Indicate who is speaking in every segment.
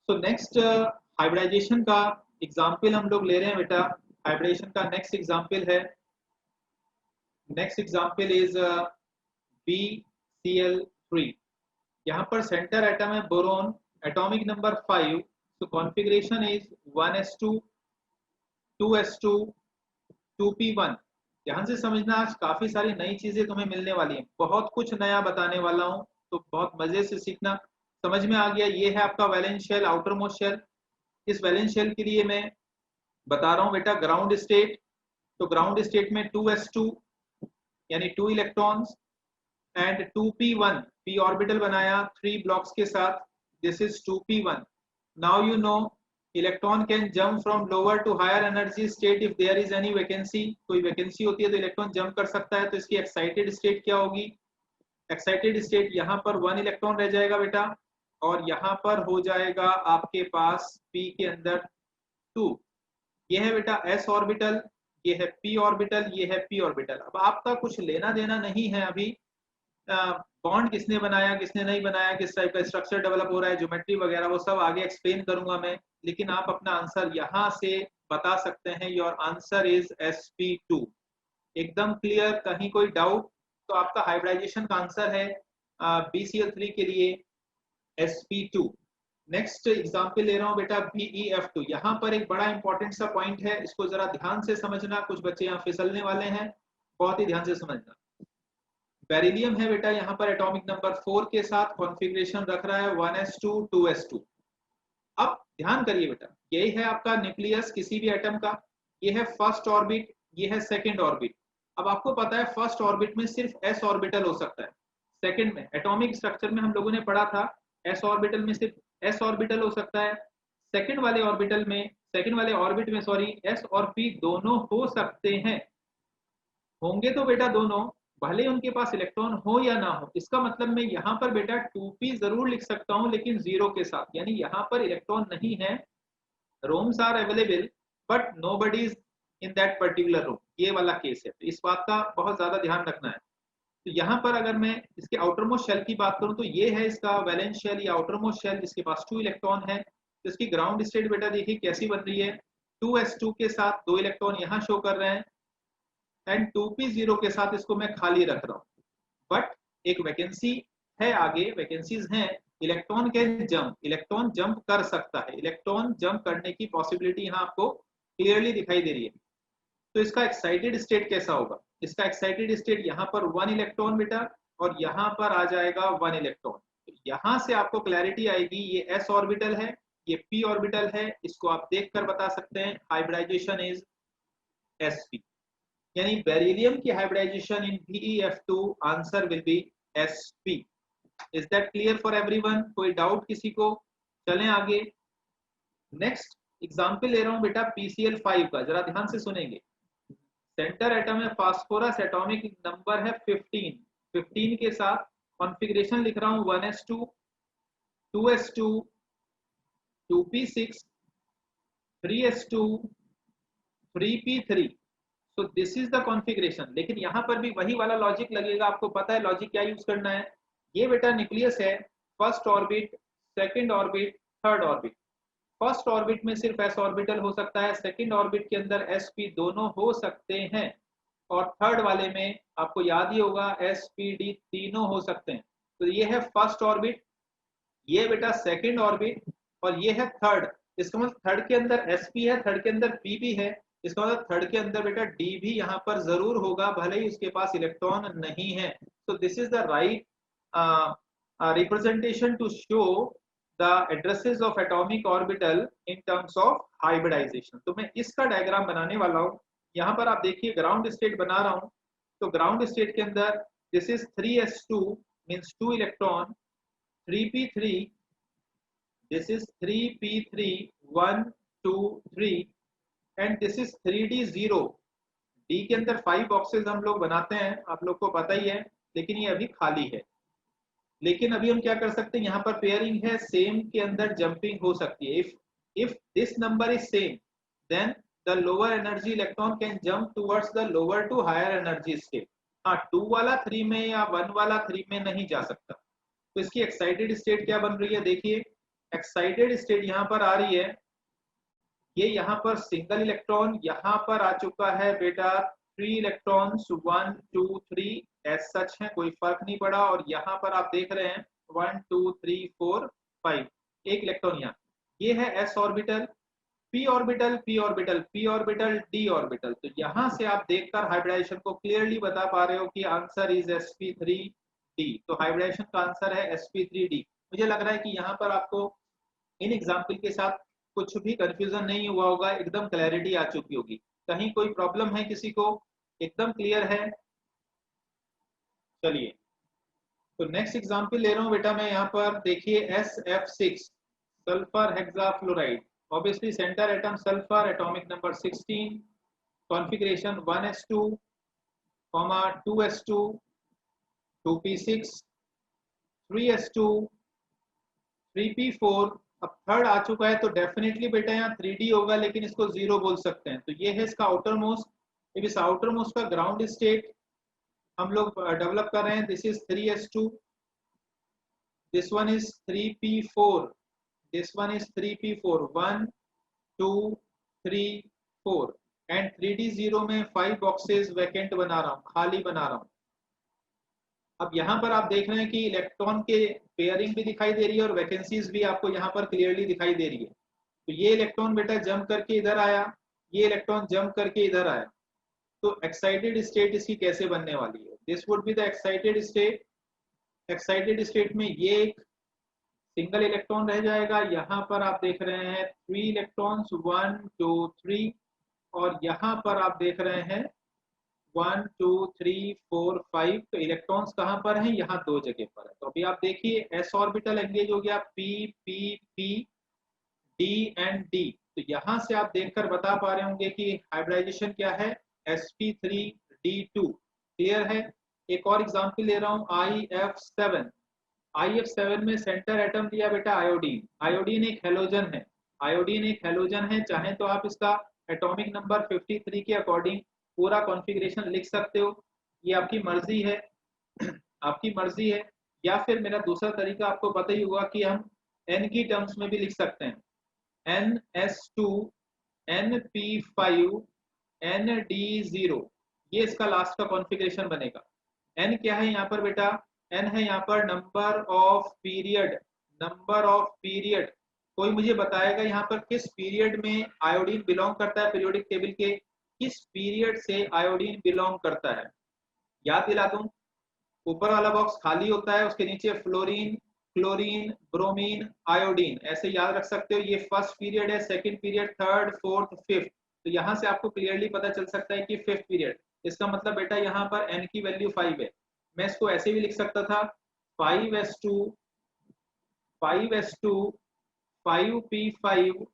Speaker 1: So next hybridisation का example हम लोग ले रहे हैं बेटा। हाइब्रिडेशन का नेक्स्ट एग्जाम्पल इज BCl3। यहाँ पर सेंटर एटम है boron, atomic number 5। So configuration is 1s2 2s2 2p1। ध्यान से समझना, आज काफी सारी नई चीजें तुम्हें मिलने वाली हैं, बहुत कुछ नया बताने वाला हूँ, तो बहुत मजे से सीखना। समझ में आ गया? ये है आपका valence shell, outermost shell. इस वैलेंस शेल के लिए मैं बता रहा हूँ बेटा ग्राउंड स्टेट। तो ग्राउंड स्टेट में 2s2 यानी 2 electrons and 2p1 p orbital बनाया 3 ब्लॉक्स के साथ। This is 2p1। Now you know electron can jump from lower to higher energy state if there is any vacancy. कोई vacancy होती है तो इलेक्ट्रॉन जंप कर सकता है। तो इसकी एक्साइटेड स्टेट क्या होगी? एक्साइटेड स्टेट यहाँ पर 1 इलेक्ट्रॉन रह जाएगा बेटा, और यहाँ पर हो जाएगा आपके पास p के अंदर 2। ये है बेटा s ऑर्बिटल, ये है p ऑर्बिटल, ये है p ऑर्बिटल। अब आपका कुछ लेना देना नहीं है अभी बॉन्ड किसने बनाया किसने नहीं बनाया, किस टाइप का स्ट्रक्चर डेवलप हो रहा है, ज्योमेट्री वगैरह वो सब आगे एक्सप्लेन करूंगा मैं। लेकिन आप अपना आंसर यहाँ से बता सकते हैं। Your answer is sp2। एकदम क्लियर, कहीं कोई डाउट? तो आपका हाइब्रिडाइजेशन का आंसर है BCl3 के लिए sp2। नेक्स्ट एग्जाम्पल ले रहा हूँ बेटा BeF2। यहाँ पर एक बड़ा इंपॉर्टेंट सा पॉइंट है, इसको जरा ध्यान से समझना। कुछ बच्चे यहाँ फिसलने वाले हैं, बहुत ही ध्यान से समझना। बेरिलियम है बेटा, यहाँ पर एटॉमिक नंबर 4 के साथ कॉन्फ़िगरेशन रख रहा है 1s2 2s2। अब ध्यान करिए बेटा, यही है आपका न्यूक्लियस किसी भी एटम का। ये है फर्स्ट ऑर्बिट, ये है सेकंड ऑर्बिट। अब आपको पता है फर्स्ट ऑर्बिट में सिर्फ s ऑर्बिटल हो सकता है। सेकंड में एटॉमिक स्ट्रक्चर में हम लोगों ने पढ़ा था s ऑर्बिटल में सिर्फ s ऑर्बिटल हो सकता है। सेकंड वाले ऑर्बिट में सॉरी s और p दोनों हो सकते हैं। होंगे तो बेटा दोनों, भले उनके पास इलेक्ट्रॉन हो या ना हो। इसका मतलब मैं यहाँ पर बेटा 2p जरूर लिख सकता हूँ लेकिन 0 के साथ, यानी यहाँ पर इलेक्ट्रॉन नहीं है। Rooms are available but nobody is in that particular room. ये वाला केस है, तो इस बात का बहुत ज्यादा ध्यान रखना है। तो यहाँ पर अगर मैं इसके आउटर मोस्ट शेल की बात करूं तो ये है इसका वैलेंस शेल या आउटर मोस्ट शेल, जिसके पास 2 इलेक्ट्रॉन है। तो इसकी ग्राउंड स्टेट बेटा देखिए कैसी बन रही है, 2s2 के साथ 2 इलेक्ट्रॉन यहाँ शो कर रहे हैं एंड 2p0 के साथ इसको मैं खाली रख रहा हूँ। बट एक वैकेंसी है, आगे वैकेंसीज हैं। Electron can jump, electron jump कर सकता है। इलेक्ट्रॉन जंप करने की पॉसिबिलिटी यहाँ आपको क्लियरली दिखाई दे रही है। तो इसका एक्साइटेड स्टेट कैसा होगा? इसका एक्साइटेड स्टेट यहाँ पर 1 इलेक्ट्रॉन बेटा, और यहाँ पर आ जाएगा 1 इलेक्ट्रॉन। तो यहाँ से आपको क्लैरिटी आएगी, ये s ऑर्बिटल है, ये p ऑर्बिटल है। इसको आप देखकर बता सकते हैं हाइब्रिडाइजेशन इज sp। यानी बेरिलियम की hybridization in BeF2 answer will be sp। Is that clear for everyone? कोई डाउट किसी को? चलें आगे। नेक्स्ट एग्जांपल ले रहा हूं बेटा PCl5 का, जरा ध्यान से सुनेंगे। सेंटर एटम है फास्फोरस, एटॉमिक नंबर है 15। 15 के साथ कॉन्फ़िगरेशन लिख रहा हूं 1s2 2s2 2p6 3s2 3p3। तो दिस इज द कॉन्फ़िगरेशन। लेकिन यहाँ पर भी वही वाला लॉजिक लगेगा, आपको पता है लॉजिक क्या यूज करना है। ये बेटा न्यूक्लियस है, first orbit, second orbit, third orbit. First orbit में सिर्फ s ऑर्बिटल हो सकता है, सेकंड ऑर्बिट के अंदर sp दोनों हो सकते हैं, और थर्ड वाले में आपको याद ही होगा spd तीनों हो सकते हैं। तो ये है फर्स्ट ऑर्बिट, ये बेटा सेकंड ऑर्बिट, और ये है थर्ड। इसका मतलब थर्ड के अंदर sp है, थर्ड के अंदर p भी है। इसका मतलब थर्ड के अंदर बेटा d भी यहाँ पर जरूर होगा, भले ही उसके पास इलेक्ट्रॉन नहीं है। so this is the right representation to show the addresses of atomic orbital in terms of hybridization। तो मैं इसका डायग्राम बनाने वाला हूँ। यहाँ पर आप देखिए ग्राउंड स्टेट बना रहा हूँ। तो ग्राउंड स्टेट के अंदर this is 3s2 means 2 electron, 3p3 this is 3p3 1 2 3 and this is 3d0। d के अंदर 5 बॉक्सेस हम लोग बनाते हैं, आप लोग को पता ही है, लेकिन ये अभी खाली है। लेकिन अभी हम क्या कर सकते हैं, यहाँ पर पेयरिंग है, सेम के अंदर जंपिंग हो सकती है। If this number is same then the lower energy electron can jump towards the lower to higher energy state. हाँ, 2 वाला 3 में या 1 वाला 3 में नहीं जा सकता। तो इसकी एक्साइटेड स्टेट क्या बन रही है देखिए, एक्साइटेड स्टेट यहाँ पर आ रही है, ये यहाँ पर सिंगल इलेक्ट्रॉन, यहाँ पर आ चुका है बेटा 3 इलेक्ट्रॉन्स 1 2 3 एज सच है, कोई फर्क नहीं पड़ा। और यहाँ पर आप देख रहे हैं 1 2 3 4 5, एक इलेक्ट्रॉन यहाँ। ये है s orbital, p orbital, p orbital, p orbital, d orbital. तो यहाँ से आप देखकर हाइब्रिडाइजेशन को क्लियरली बता पा रहे हो कि आंसर इज sp3d। तो हाइब्रिडाइजेशन का आंसर है sp3d। मुझे लग रहा है कि यहाँ पर आपको इन एग्जाम्पल के साथ कुछ भी कंफ्यूजन नहीं हुआ होगा, एकदम क्लैरिटी आ चुकी होगी। कहीं कोई प्रॉब्लम है किसी को? एकदम क्लियर है। चलिए, तो नेक्स्ट एग्जाम्पल ले रहा हूँ बेटा मैं यहाँ पर। देखिए SF6 sulphur hexafluoride, obviously centre atom sulphur, atomic number 16, configuration 1s2, 2s2, 2p6, 3s2, 3p4। अब थर्ड आ चुका है तो डेफिनेटली बेटा यहाँ 3d होगा, लेकिन इसको 0 बोल सकते हैं। तो ये है इसका आउटर मोस्ट। अब इस आउटर मोस्ट का ग्राउंड स्टेट हम लोग डेवलप कर रहे हैं। This is 3s2, this one is 3p4, this one is 3p4, 1 2 3 4 and 3d0 में 5 बॉक्सेस वैकेंट बना रहा हूँ, खाली बना रहा हूँ। अब यहाँ पर आप देख रहे हैं कि इलेक्ट्रॉन के पेयरिंग भी दिखाई दे रही है और वैकेंसीज भी आपको यहाँ पर क्लियरली दिखाई दे रही है। तो ये इलेक्ट्रॉन बेटा जंप करके इधर आया, ये इलेक्ट्रॉन जंप करके इधर आया। तो एक्साइटेड स्टेट इसकी कैसे बनने वाली है? This would be the excited state. Excited state में ये एक सिंगल इलेक्ट्रॉन रह जाएगा। यहाँ पर आप देख रहे हैं 3 इलेक्ट्रॉन्स 1 2 3, और यहाँ पर आप देख रहे हैं 1 2 3 4 5। तो इलेक्ट्रॉन्स कहाँ पर हैं? यहाँ दो जगह पर है। तो अभी आप देखिए s ऑर्बिटल एंगेज हो गया, p p p d and d। तो यहाँ से आप देखकर बता पा रहे होंगे कि हाइब्रिडाइजेशन क्या है, sp3d2। क्लियर है? एक और एग्जांपल ले रहा हूँ, IF7। IF7 में सेंटर एटम दिया बेटा आयोडीन। आयोडीन एक हेलोजन है, आयोडीन एक हेलोजन है। चाहे तो आप इसका एटॉमिक नंबर 53 के अकॉर्डिंग पूरा कॉन्फ़िगरेशन लिख सकते हो, ये आपकी मर्जी है, आपकी मर्जी है। या फिर मेरा दूसरा तरीका आपको पता ही होगा कि हम n की टर्म्स में भी लिख सकते हैं, NS2 NP5 ND0। ये इसका लास्ट का कॉन्फ़िगरेशन बनेगा। n क्या है यहाँ पर बेटा? n है यहाँ पर number of period, number of period. कोई मुझे बताएगा यहाँ पर किस पीरियड में आयोडीन बिलोंग करता है? पीरियोडिक टेबल के किस पीरियड से आयोडीन बिलोंग करता है? याद दिला दूं, ऊपर वाला बॉक्स खाली होता है, उसके नीचे फ्लोरीन, क्लोरीन, ब्रोमीन, आयोडीन, ऐसे याद रख सकते हो। ये फर्स्ट पीरियड है, second period, third, fourth, fifth. तो यहाँ से आपको क्लियरली पता चल सकता है कि फिफ्थ पीरियड। इसका मतलब बेटा यहाँ पर n की वैल्यू 5 है। मैं इसको ऐसे भी लिख सकता था 5s2 5s2 5p5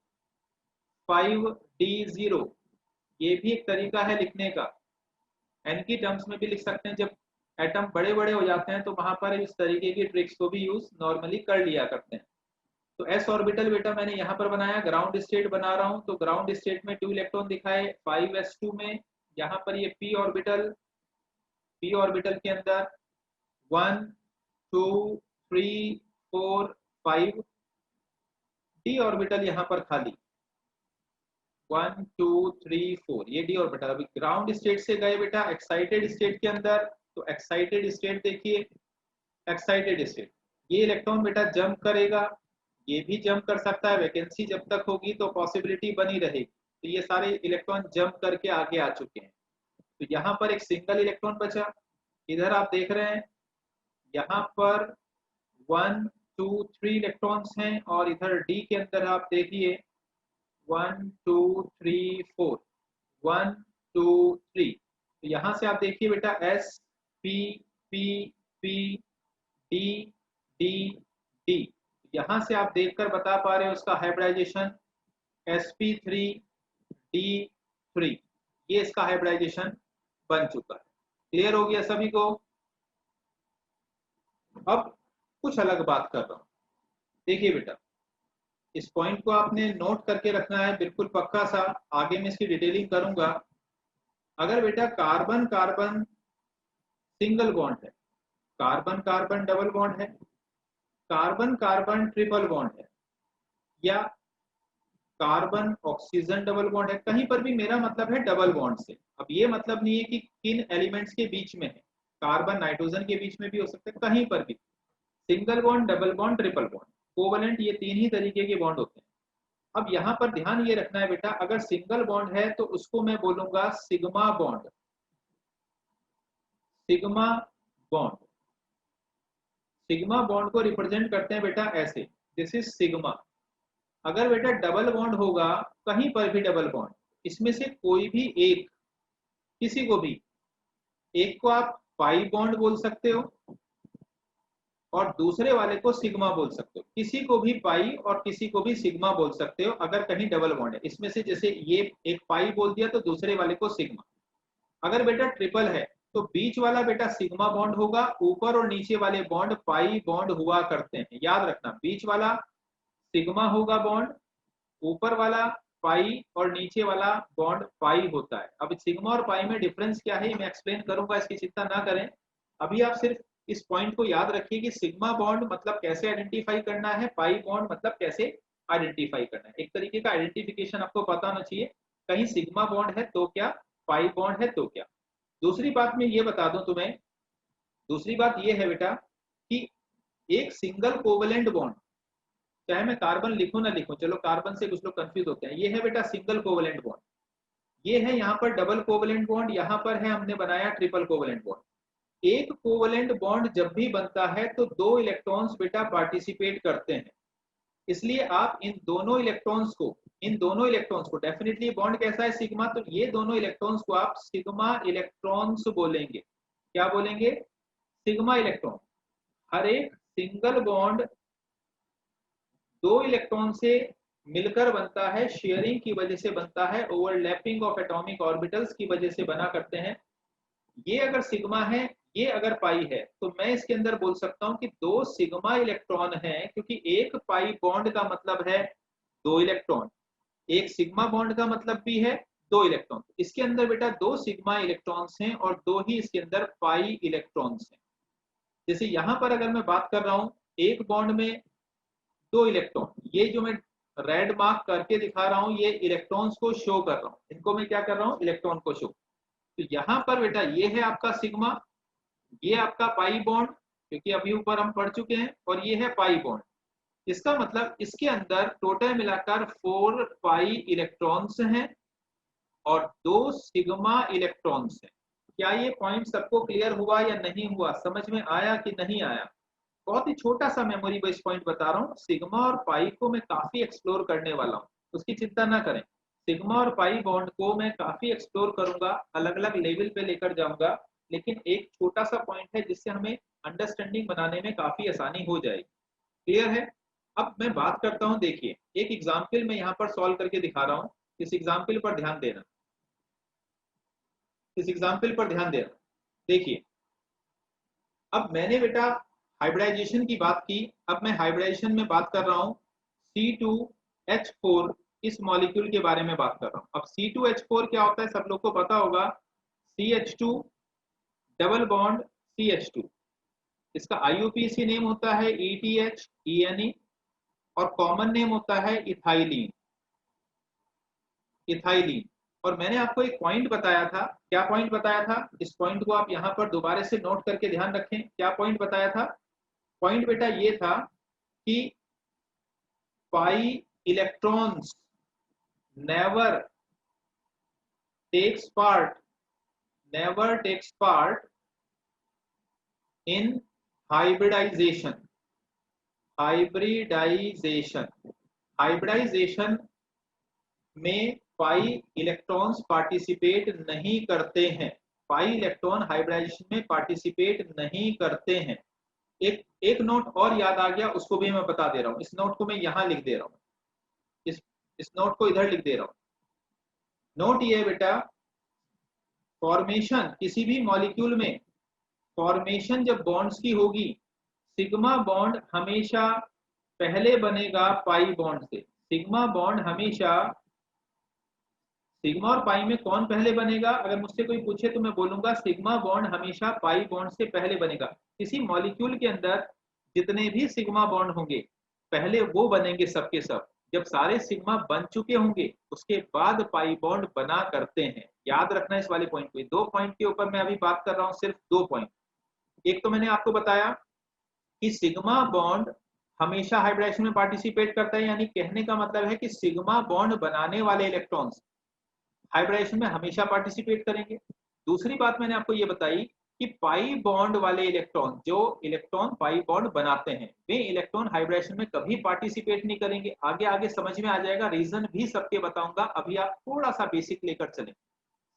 Speaker 1: 5d0। ये भी एक तरीका है लिखने का। n की टर्म्स में भी लिख सकते हैं। जब एटम बड़े बड़े हो जाते हैं तो वहां पर इस तरीके की ट्रिक्स को भी यूज नॉर्मली कर लिया करते हैं। तो s ऑर्बिटल बेटा मैंने यहाँ पर बनाया, ग्राउंड स्टेट बना रहा हूँ। तो ग्राउंड स्टेट में 2 इलेक्ट्रॉन दिखाए 5s2 में। यहाँ पर ये p ऑर्बिटल के अंदर 1 2 3 4 5, d ऑर्बिटल यहाँ पर खाली 1 2 3 4, ये डी ऑर्बिटल। अभी ग्राउंड स्टेट से गए बेटा एक्साइटेड स्टेट के अंदर। तो एक्साइटेड स्टेट देखिए, एक्साइटेड स्टेट, ये इलेक्ट्रॉन बेटा जंप करेगा, ये भी जंप कर सकता है। वैकेंसी जब तक होगी तो पॉसिबिलिटी बनी रहेगी। तो ये सारे इलेक्ट्रॉन जंप करके आगे आ चुके हैं। तो यहाँ पर एक सिंगल इलेक्ट्रॉन बचा। इधर आप देख रहे हैं यहाँ पर 1 2 3 इलेक्ट्रॉन्स हैं, और इधर डी के अंदर आप देखिए 1 2 3 4, 1 2 3। तो यहाँ से आप देखिए बेटा S P P P D D D। यहाँ से आप देखकर बता पा रहे हो उसका हाइब्रिडाइजेशन sp3d3। ये इसका हाइब्रिडाइजेशन बन चुका है। क्लियर हो गया सभी को? अब कुछ अलग बात कर रहा हूं। देखिए बेटा, इस पॉइंट को आपने नोट करके रखना है बिल्कुल पक्का सा, आगे मैं इसकी डिटेलिंग करूंगा। अगर बेटा कार्बन कार्बन सिंगल बॉन्ड है, कार्बन कार्बन डबल बॉन्ड है, कार्बन कार्बन ट्रिपल बॉन्ड है, या कार्बन ऑक्सीजन डबल बॉन्ड है, कहीं पर भी मेरा मतलब है डबल बॉन्ड से। अब ये मतलब नहीं है कि किन एलिमेंट्स के बीच में है, कार्बन नाइट्रोजन के बीच में भी हो सकता है, कहीं पर भी। Single bond, double bond, triple bond, covalent, ये तीन ही तरीके के बॉन्ड होते हैं। अब यहाँ पर ध्यान ये रखना है बेटा, अगर सिंगल बॉन्ड है तो उसको मैं बोलूंगा sigma bond, sigma bond. Sigma bond को रिप्रेजेंट करते हैं बेटा ऐसे, दिस इज सिग्मा। अगर बेटा डबल बॉन्ड होगा, कहीं पर भी डबल बॉन्ड, इसमें से कोई भी एक, किसी को भी एक को आप पाई बॉन्ड बोल सकते हो और दूसरे वाले को सिग्मा बोल सकते हो। किसी को भी पाई और किसी को भी सिग्मा बोल सकते हो अगर कहीं डबल बॉन्ड है। इसमें से जैसे ये एक पाई बोल दिया तो दूसरे वाले को सिग्मा। अगर बेटा ट्रिपल है तो बीच वाला बेटा सिग्मा बॉन्ड होगा, ऊपर और नीचे वाले बॉन्ड पाई बॉन्ड हुआ करते हैं। याद रखना, बीच वाला सिग्मा होगा बॉन्ड, ऊपर वाला पाई और नीचे वाला बॉन्ड पाई होता है। अब सिग्मा और पाई में डिफरेंस क्या है मैं एक्सप्लेन करूंगा, इसकी चिंता ना करें। अभी आप सिर्फ इस पॉइंट को याद रखिए कि सिग्मा बॉन्ड मतलब कैसे आइडेंटिफाई करना है, पाई बॉन्ड मतलब कैसे आइडेंटिफाई करना है। एक तरीके का आइडेंटिफिकेशन आपको पता होना चाहिए, कहीं सिग्मा बॉन्ड है तो क्या, पाई बॉन्ड है तो क्या। दूसरी बात मैं ये बता दूं तुम्हें, दूसरी बात ये है बेटा कि एक सिंगल कोवलेंट बॉन्ड, चाहे मैं कार्बन लिखूं ना लिखूं, चलो कार्बन से कुछ लोग कंफ्यूज होते हैं, ये है बेटा सिंगल कोवलेंट बॉन्ड, ये है यहाँ पर डबल कोवलेंट बॉन्ड, यहाँ पर है हमने बनाया ट्रिपल कोवलेंट बॉन्ड। एक कोवलेंट बॉन्ड जब भी बनता है तो दो इलेक्ट्रॉन्स बेटा पार्टिसिपेट करते हैं, इसलिए आप इन दोनों इलेक्ट्रॉन्स को डेफिनेटली बॉन्ड कैसा है सिग्मा, तो ये दोनों इलेक्ट्रॉन्स को आप सिग्मा इलेक्ट्रॉन्स बोलेंगे। क्या बोलेंगे? Sigma electron. हर एक सिंगल बॉन्ड दो इलेक्ट्रॉन से मिलकर बनता है, शेयरिंग की वजह से बनता है, ओवरलैपिंग ऑफ एटॉमिक ऑर्बिटल्स की वजह से बना करते हैं। ये अगर सिग्मा है, ये अगर पाई है, तो मैं इसके अंदर बोल सकता हूं कि दो सिग्मा इलेक्ट्रॉन हैं, क्योंकि एक पाई बॉन्ड का मतलब है दो इलेक्ट्रॉन, एक सिग्मा बॉन्ड का मतलब भी है दो इलेक्ट्रॉन। इसके अंदर बेटा दो सिग्मा इलेक्ट्रॉन्स हैं और दो ही इसके अंदर पाई इलेक्ट्रॉन्स हैं। जैसे यहां पर अगर मैं बात कर रहा हूं, एक बॉन्ड में दो इलेक्ट्रॉन, ये जो मैं रेड मार्क करके दिखा रहा हूं, ये इलेक्ट्रॉन्स को शो कर रहा हूं, इनको मैं क्या कर रहा हूं, इलेक्ट्रॉन को शो। तो यहाँ पर बेटा ये है आपका सिग्मा, ये आपका पाई बॉन्ड, क्योंकि अभी ऊपर हम पढ़ चुके हैं, और ये है पाई बॉन्ड। इसका मतलब इसके अंदर टोटल मिलाकर 4 पाई इलेक्ट्रॉन्स हैं और दो सिग्मा इलेक्ट्रॉन्स हैं। क्या ये पॉइंट सबको क्लियर हुआ या नहीं हुआ, समझ में आया कि नहीं आया? बहुत ही छोटा सा मेमोरी बेस्ड पॉइंट बता रहा हूँ, सिग्मा और पाई को मैं काफी एक्सप्लोर करने वाला हूँ, उसकी चिंता ना करें। सिग्मा और पाई बॉन्ड को मैं काफी एक्सप्लोर करूंगा, अलग अलग लेवल पे लेकर जाऊंगा, लेकिन एक छोटा सा पॉइंट है जिससे हमें अंडरस्टैंडिंग बनाने में काफी आसानी हो जाएगी। क्लियर है? अब मैं बात करता हूं, देखिए एक एग्जाम्पल मैं यहाँ पर सॉल्व करके दिखा रहा हूँ, इस एग्जाम्पल पर ध्यान देना, इस एग्जाम्पल पर ध्यान देना। देखिए अब मैंने बेटा हाइब्रिडाइजेशन की बात की, अब मैं हाइब्रिडाइजेशन में बात कर रहा हूँ C2H4, इस मॉलिक्यूल के बारे में बात कर रहा हूँ। अब C2H4 क्या होता है, सब लोग को पता होगा, CH2 डबल बॉन्ड CH2, इसका IUPAC नेम होता है ETHENE और कॉमन नेम होता है इथाइलिन, इथाइलिन। और मैंने आपको एक पॉइंट बताया था, क्या पॉइंट बताया था, इस पॉइंट को आप यहाँ पर दोबारा से नोट करके ध्यान रखें। क्या पॉइंट बताया था? पॉइंट बेटा ये था कि pi electrons never takes part in hybridization. Hybridization में पाई इलेक्ट्रॉन्स पार्टिसिपेट नहीं करते हैं, पाई इलेक्ट्रॉन हाइब्रिडाइजेशन में पार्टिसिपेट नहीं करते हैं। एक नोट और याद आ गया, उसको भी मैं बता दे रहा हूं, इस नोट को मैं यहां लिख दे रहा हूं, इस नोट को इधर लिख दे रहा हूं। नोट ये बेटा, फॉर्मेशन किसी भी मॉलिक्यूल में फॉर्मेशन जब बॉन्ड्स की होगी, सिग्मा बॉन्ड हमेशा पहले बनेगा पाई बॉन्ड से। सिग्मा बॉन्ड हमेशा, सिग्मा और पाई में कौन पहले बनेगा, अगर मुझसे कोई पूछे तो मैं बोलूंगा सिग्मा बॉन्ड हमेशा पाई बॉन्ड से पहले बनेगा। किसी मॉलिक्यूल के अंदर जितने भी सिग्मा बॉन्ड होंगे पहले वो बनेंगे सबके सब, जब सारे सिग्मा बन चुके होंगे उसके बाद पाई बॉन्ड बना करते हैं। याद रखना इस वाले पॉइंट को। 2 पॉइंट के ऊपर मैं अभी बात कर रहा हूं, सिर्फ 2 पॉइंट। एक तो मैंने आपको बताया कि सिग्मा बॉन्ड हमेशा हाइब्रिडेशन में पार्टिसिपेट करता है, यानी कहने का मतलब है कि सिग्मा बॉन्ड बनाने वाले इलेक्ट्रॉन्स हाइब्रिडेशन में हमेशा पार्टिसिपेट करेंगे। दूसरी बात मैंने आपको ये बताई कि पाई बॉन्ड वाले इलेक्ट्रॉन, जो इलेक्ट्रॉन पाई बॉन्ड बनाते हैं, वे इलेक्ट्रॉन हाइब्रिडेशन में कभी पार्टिसिपेट नहीं करेंगे। आगे आगे समझ में आ जाएगा, रीजन भी सबके बताऊंगा। अभी आप थोड़ा सा बेसिक लेकर चलें,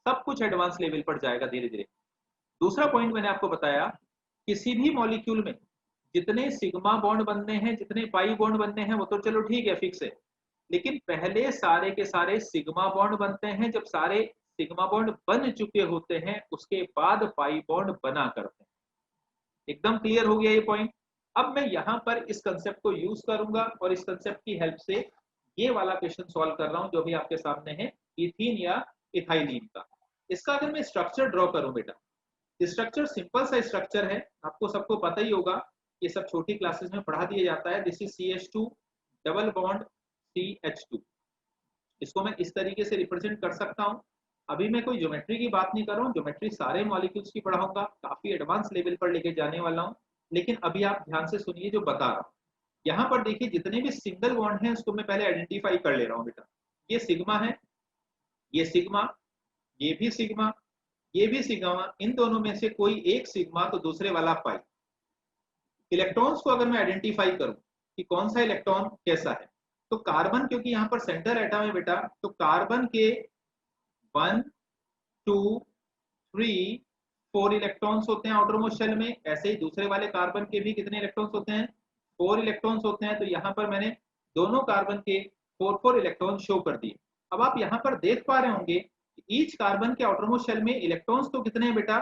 Speaker 1: सब कुछ एडवांस लेवल पर जाएगा धीरे धीरे। दूसरा पॉइंट मैंने आपको बताया, किसी भी मॉलिक्यूल में जितने सिग्मा बॉन्ड बनने हैं, जितने पाई बॉन्ड बनने हैं, वो तो चलो ठीक है, फिक्स है। लेकिन पहले सारे के सारे सिग्मा बॉन्ड बनते हैं। जब सारे सिग्मा बॉन्ड बन चुके होते हैं उसके बाद पाई बॉन्ड बना करते हैं। एकदम क्लियर हो गया ये पॉइंट। अब मैं यहाँ पर इस कंसेप्ट को यूज करूंगा और इस कंसेप्ट की हेल्प से ये वाला क्वेश्चन सॉल्व कर रहा हूं जो भी आपके सामने है, इथीन या इथाइलिन का। इसका अगर मैं स्ट्रक्चर ड्रॉ करूं बेटा, स्ट्रक्चर सिंपल सा स्ट्रक्चर है, आपको सबको पता ही होगा, ये सब छोटी क्लासेस में पढ़ा दिया जाता है। This is CH2 double bond CH2। इसको मैं इस तरीके से रिप्रेजेंट कर सकता हूं। अभी मैं कोई ज्योमेट्री की बात नहीं कर रहा हूं, ज्योमेट्री सारे मॉलिक्यूल्स की पढ़ाऊंगा, काफी एडवांस लेवल पर लेके जाने वाला हूं। लेकिन अभी आप ध्यान से सुनिए जो बता रहा हूं। यहाँ पर देखिए, जितने भी सिंगल बॉन्ड हैं उसको मैं पहले आइडेंटिफाई कर ले रहा हूँ बेटा। ये सिग्मा है, ये सिग्मा, ये भी सिग्मा, ये भी सिग्मा। इन दोनों में से कोई एक सिग्मा तो दूसरे वाला पाई। इलेक्ट्रॉन्स को अगर मैं आइडेंटिफाई करूं कि कौन सा इलेक्ट्रॉन कैसा है, तो कार्बन, क्योंकि यहाँ पर सेंटर एटम है बेटा, तो कार्बन के 1 2 3 4 इलेक्ट्रॉन्स होते हैं आउटर मोस्ट शेल में। ऐसे ही दूसरे वाले कार्बन के भी कितने इलेक्ट्रॉन्स होते हैं? 4 इलेक्ट्रॉन्स होते हैं। तो यहाँ पर मैंने दोनों कार्बन के 4 इलेक्ट्रॉन शो कर दिए। अब आप यहाँ पर देख पा रहे होंगे कि ईच कार्बन के आउटर मोस्ट शेल में इलेक्ट्रॉन्स तो कितने हैं बेटा?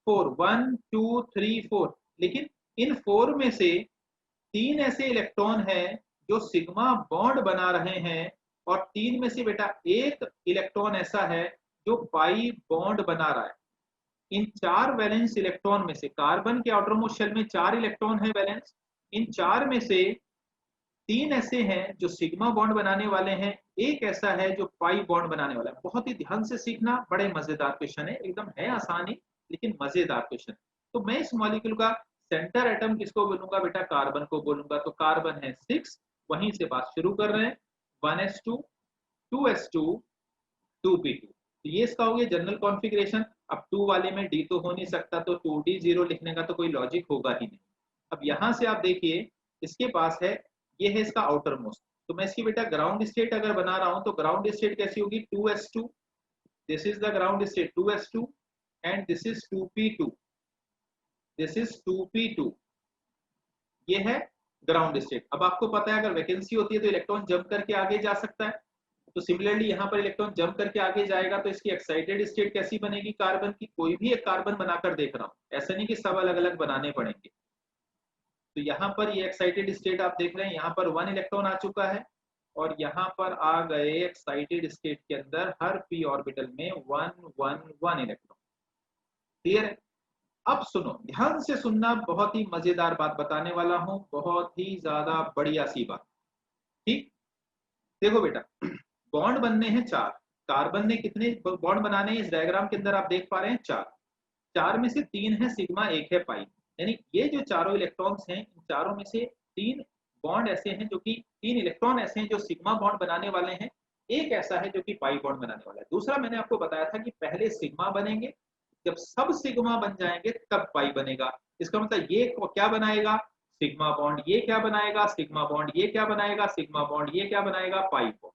Speaker 1: 4, 1 2 3 4। लेकिन इन 4 में से 3 ऐसे इलेक्ट्रॉन हैं जो सिग्मा बॉन्ड बना रहे हैं, और 3 में से बेटा एक इलेक्ट्रॉन ऐसा है जो पाई बॉन्ड बना रहा है। इन 4 वैलेंस इलेक्ट्रॉन में से, कार्बन के आउटर मोस्ट शेल में 4 इलेक्ट्रॉन है वैलेंस, इन 4 में से 3 ऐसे हैं जो सिग्मा बॉन्ड बनाने वाले हैं, एक ऐसा है जो पाई बॉन्ड बनाने वाला है। बहुत ही ध्यान से सीखना, बड़े मजेदार क्वेश्चन है, एकदम है आसानी लेकिन मजेदार क्वेश्चन। तो मैं इस मॉलिक्यूल का सेंटर एटम किसको बोलूंगा बेटा? कार्बन को बोलूंगा। तो कार्बन है 6, वहीं से बात शुरू कर रहे हैं, 1s2 2s2 2p2। तो ये इसका हो गया जनरल कॉन्फ़िगरेशन। अब 2 वाले में डी तो हो नहीं सकता, तो 2d0 लिखने का तो कोई लॉजिक होगा ही नहीं। अब यहां से आप देखिए, इसके पास है, ये है इसका आउटर मोस्ट। तो मैं इसकी बेटा ग्राउंड स्टेट अगर बना रहा हूं तो ग्राउंड स्टेट कैसी होगी? 2s2, this is the ground state 2s2 and this is 2p2, this is 2p2। ये है ग्राउंड स्टेट। अब आपको पता है अगर वैकेंसी होती है तो इलेक्ट्रॉन जंप करके आगे जा सकता है। तो सिमिलरली यहाँ पर इलेक्ट्रॉन जंप करके आगे जाएगा, तो इसकी एक्साइटेड स्टेट कैसी बनेगी? कार्बन की कोई भी एक कार्बन बनाकर देख रहा हूँ, ऐसा नहीं कि सब अलग अलग बनाने पड़ेंगे। तो यहाँ पर ये एक्साइटेड स्टेट आप देख रहे हैं, यहाँ पर 1 इलेक्ट्रॉन आ चुका है, और यहाँ पर आ गए एक्साइटेड स्टेट के अंदर हर p ऑर्बिटल में 1 1 1 इलेक्ट्रॉन। क्लियर है? अब सुनो, ध्यान से सुनना, बहुत ही मजेदार बात बताने वाला हूं, बहुत ही ज्यादा बढ़िया सी बात। ठीक, देखो बेटा, बॉन्ड बनने हैं 4। कार्बन ने कितने बॉन्ड बनाने हैं? इस डायग्राम के अंदर आप देख पा रहे हैं 4। 4 में से 3 है सिग्मा, 1 है पाई। यानी ये जो चारों इलेक्ट्रॉन्स हैं, इन चारों में से 3 बॉन्ड ऐसे हैं जो कि 3 इलेक्ट्रॉन ऐसे हैं जो सिग्मा बॉन्ड बनाने वाले हैं, एक ऐसा है जो कि पाई बॉन्ड बनाने वाला है। दूसरा मैंने आपको बताया था कि पहले सिग्मा बनेंगे, जब सब सिग्मा बन जाएंगे तब पाई बनेगा। इसका मतलब ये क्या बनाएगा? Sigma bond. ये क्या बनाएगा? Sigma bond. ये क्या बनाएगा? Sigma bond. ये क्या बनाएगा? Pi bond.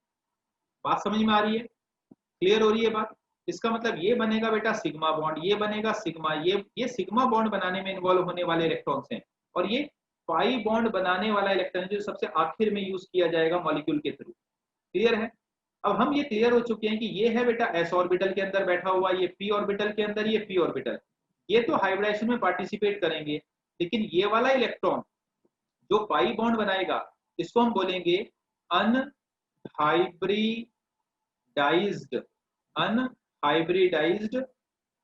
Speaker 1: बात समझ में आ रही है? क्लियर हो रही है बात? इसका मतलब ये बनेगा बेटा सिग्मा बॉन्ड, ये बनेगा सिग्मा, ये सिग्मा बॉन्ड बनाने में इन्वॉल्व होने वाले इलेक्ट्रॉन्स हैं, और ये पाई बॉन्ड बनाने वाला इलेक्ट्रॉन जो सबसे आखिर में यूज किया जाएगा मॉलिक्यूल के थ्रू। क्लियर है? अब हम ये क्लियर हो चुके हैं कि ये है बेटा s ऑर्बिटल के अंदर बैठा हुआ, ये p ऑर्बिटल के अंदर, ये p ऑर्बिटल, ये तो हाइब्रिडेशन में पार्टिसिपेट करेंगे। लेकिन ये वाला इलेक्ट्रॉन जो पाई बॉन्ड बनाएगा, इसको हम बोलेंगे अनहाइब्रिडाइज्ड, अनहाइब्रिडाइज्ड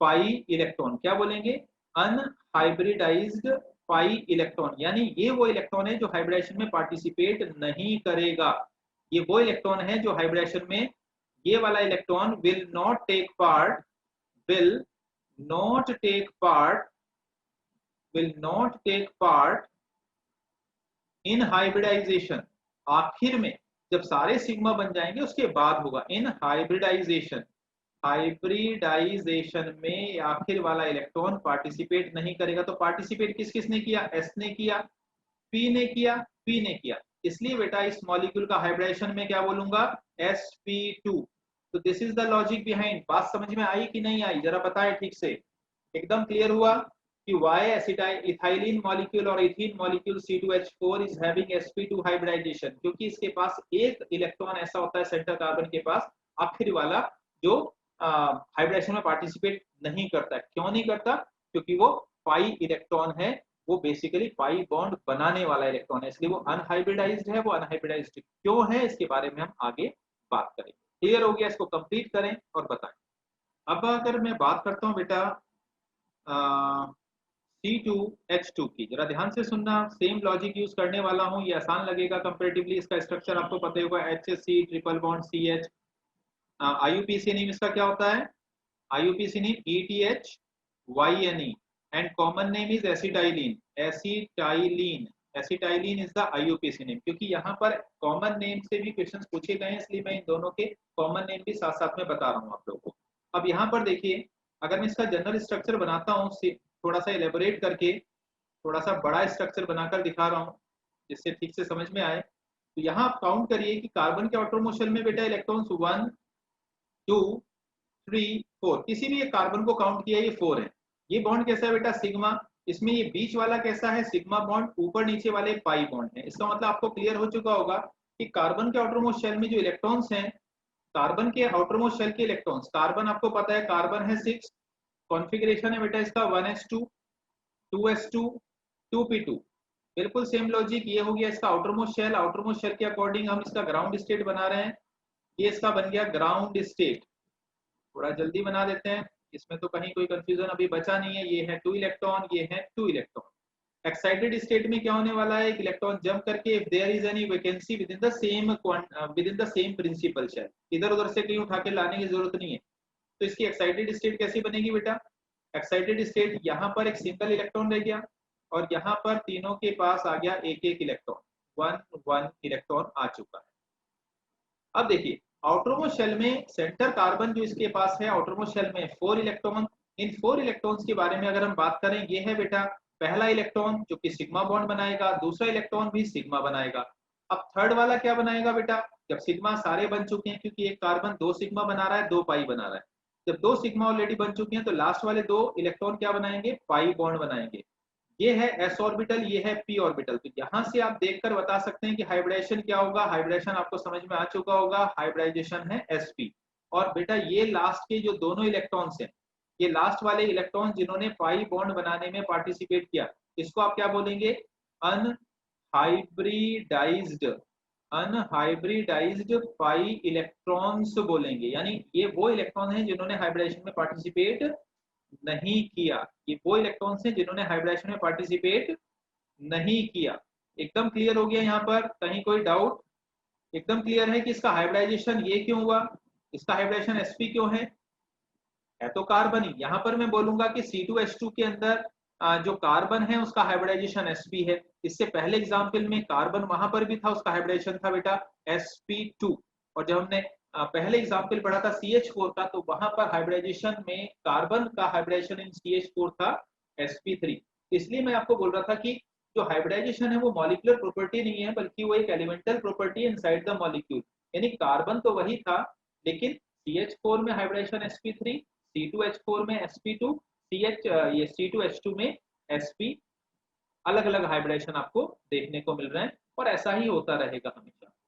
Speaker 1: पाई इलेक्ट्रॉन। क्या बोलेंगे? Unhybridised pi electron. यानी ये वो इलेक्ट्रॉन है जो हाइब्रिडेशन में पार्टिसिपेट नहीं करेगा। ये वो इलेक्ट्रॉन है जो हाइब्रिडेशन में, ये वाला electron will not take part, will not take part, will not take part in hybridization. आखिर में जब सारे सिग्मा बन जाएंगे उसके बाद होगा इन हाइब्रिडाइजेशन। हाइब्रिडाइजेशन में आखिर वाला इलेक्ट्रॉन पार्टिसिपेट नहीं करेगा। तो पार्टिसिपेट किस किस ने किया? एस ने किया, पी ने किया, पी ने किया। इसलिए बेटा इस मॉलिक्यूल का हाइब्रिडेशन में क्या बोलूंगा? sp2। तो this is the logic behind. बात समझ में आई कि नहीं आई? जरा बताएं ठीक से। एकदम क्लियर हुआ कि वाई एसिटाइल इथाइलिन मॉलिक्यूल और ethene molecule C2H4 is having sp2 hybridization? क्योंकि इसके पास एक इलेक्ट्रॉन ऐसा होता है सेंटर कार्बन के पास, आखिरी वाला, जो हाइब्रिडेशन में पार्टिसिपेट नहीं करता है। क्यों नहीं करता? क्योंकि वो पाई इलेक्ट्रॉन है, वो बेसिकली पाई बॉन्ड बनाने वाला इलेक्ट्रॉन है, इसलिए वो अनहाइब्रिडाइज्ड है। वो अनहाइब्रिडाइज्ड क्यों है इसके बारे में हम आगे बात करेंगे। क्लियर हो गया? इसको कंप्लीट करें और बताएं। अब अगर मैं बात करता हूं बेटा C2H2 की, जरा ध्यान से सुनना। सेम लॉजिक यूज करने वाला हूं, ये आसान लगेगा कंपैरेटिवली। इसका स्ट्रक्चर आपको पता होगा, HC triple bond CH। IUPAC name इसका क्या होता है? IUPAC name ETHYNE and common name is acetylene. Acetylene, acetylene is the IUPAC name। क्योंकि यहाँ पर कॉमन नेम से भी क्वेश्चंस पूछे गए हैं, इसलिए मैं इन दोनों के कॉमन नेम भी साथ साथ में बता रहा हूँ आप लोगों को। अब यहाँ पर देखिए, अगर मैं इसका जनरल स्ट्रक्चर बनाता हूँ थोड़ा सा एलेबोरेट करके, थोड़ा सा बड़ा स्ट्रक्चर बनाकर दिखा रहा हूँ जिससे ठीक से समझ में आए। तो यहाँ आप काउंट करिए कि कार्बन के आउटर मोशन में बेटा इलेक्ट्रॉन्स 1 2 3 4, किसी भी एक कार्बन को काउंट किया, ये 4 है। ये बॉन्ड कैसा है बेटा? सिग्मा। इसमें ये बीच वाला कैसा है? Sigma bond. ऊपर नीचे वाले पाई बॉन्ड है। इसका मतलब आपको क्लियर हो चुका होगा कि कार्बन के आउटरमोस्ट शेल में जो इलेक्ट्रॉन्स हैं, कार्बन के आउटरमोस्ट शेल के इलेक्ट्रॉन्स, कार्बन आपको पता है कार्बन है 6, कॉन्फ़िगरेशन है बेटा इसका 1s2 2s2 2p2। बिल्कुल सेम लॉजिक ये हो गया इसका आउटरमोस्ट शेल। आउटरमोस्ट शेल के अकॉर्डिंग हम इसका ग्राउंड स्टेट बना रहे हैं। ये इसका बन गया ग्राउंड स्टेट। थोड़ा जल्दी बना देते हैं, इसमें तो कहीं कोई कंफ्यूजन अभी बचा नहीं है। ये है 2 इलेक्ट्रॉन, ये है 2 इलेक्ट्रॉन। एक्साइटेड स्टेट में क्या होने वाला है? एक इलेक्ट्रॉन जंप करके, if there is any vacancy within the same principal shell, इधर उधर से कहीं उठा के लाने की जरूरत नहीं है। तो इसकी एक्साइटेड स्टेट कैसी बनेगी बेटा? एक्साइटेड स्टेट, यहाँ पर एक सिंगल इलेक्ट्रॉन रह गया और यहाँ पर तीनों के पास आ गया एक एक इलेक्ट्रॉन, 1 1 इलेक्ट्रॉन आ चुका है। अब देखिए आउटरमोस्ट शेल में सेंटर कार्बन जो इसके पास है, आउटरमोस्ट शेल में 4 इलेक्ट्रॉन। इन 4 इलेक्ट्रॉन्स के बारे में अगर हम बात करें, ये है बेटा पहला इलेक्ट्रॉन जो कि सिग्मा बॉन्ड बनाएगा, दूसरा इलेक्ट्रॉन भी सिग्मा बनाएगा। अब थर्ड वाला क्या बनाएगा बेटा? जब सिग्मा सारे बन चुके हैं, क्योंकि एक कार्बन 2 सिग्मा बना रहा है, 2 पाई बना रहा है, जब 2 सिग्मा ऑलरेडी बन चुके हैं तो लास्ट वाले 2 इलेक्ट्रॉन क्या बनाएंगे? पाई बॉन्ड बनाएंगे। ये है s ऑर्बिटल, ये है p ऑर्बिटल। तो यहां से आप देखकर बता सकते हैं कि हाइब्रिडेशन क्या होगा। हाइब्रिडेशन आपको समझ में आ चुका होगा, हाइब्रिडाइजेशन है sp। और बेटा ये लास्ट के जो दोनों इलेक्ट्रॉन्स हैं, ये लास्ट वाले इलेक्ट्रॉन जिन्होंने पाई बॉन्ड बनाने में पार्टिसिपेट किया, इसको आप क्या बोलेंगे? अनहाइब्रिडाइज्ड, अनहाइब्रिडाइज्ड पाई इलेक्ट्रॉन्स बोलेंगे। यानी ये वो इलेक्ट्रॉन हैं जिन्होंने हाइब्रिडेशन में पार्टिसिपेट नहीं किया। ये वो इलेक्ट्रॉन्स हैं जिन्होंने हाइब्रिडेशन में पार्टिसिपेट नहीं किया। एकदम क्लियर हो गया यहाँ पर? कहीं कोई डाउट? एकदम क्लियर है कि इसका हाइब्रिडाइजेशन ये क्यों हुआ, इसका हाइब्रिडेशन sp क्यों है तो कार्बन ही। यहाँ पर मैं बोलूंगा कि C2H2 के अंदर जो कार्बन है उसका हाइब्रिडाइजेशन sp है। इससे पहले एग्जाम्पल में कार्बन वहां पर भी था, उसका हाइब्रिडाइजेशन था बेटा sp2। और जब हमने पहले एग्जाम्पल पढ़ा था CH4 का, तो वहां पर हाइब्रिडाइजेशन में कार्बन का हाइब्रिडाइजेशन इन CH4 था sp3। इसलिए मैं आपको बोल रहा था कि जो हाइब्रिडाइजेशन है वो मॉलिक्यूलर प्रॉपर्टी नहीं है, बल्कि वो एक elemental property inside the molecule. यानी कार्बन तो वही था, लेकिन CH4 में हाइब्रिडाइजेशन sp3, C2H4 में sp2, ये C2H2 में sp, अलग अलग हाइब्रिडेशन आपको देखने को मिल रहे हैं और ऐसा ही होता रहेगा हमेशा।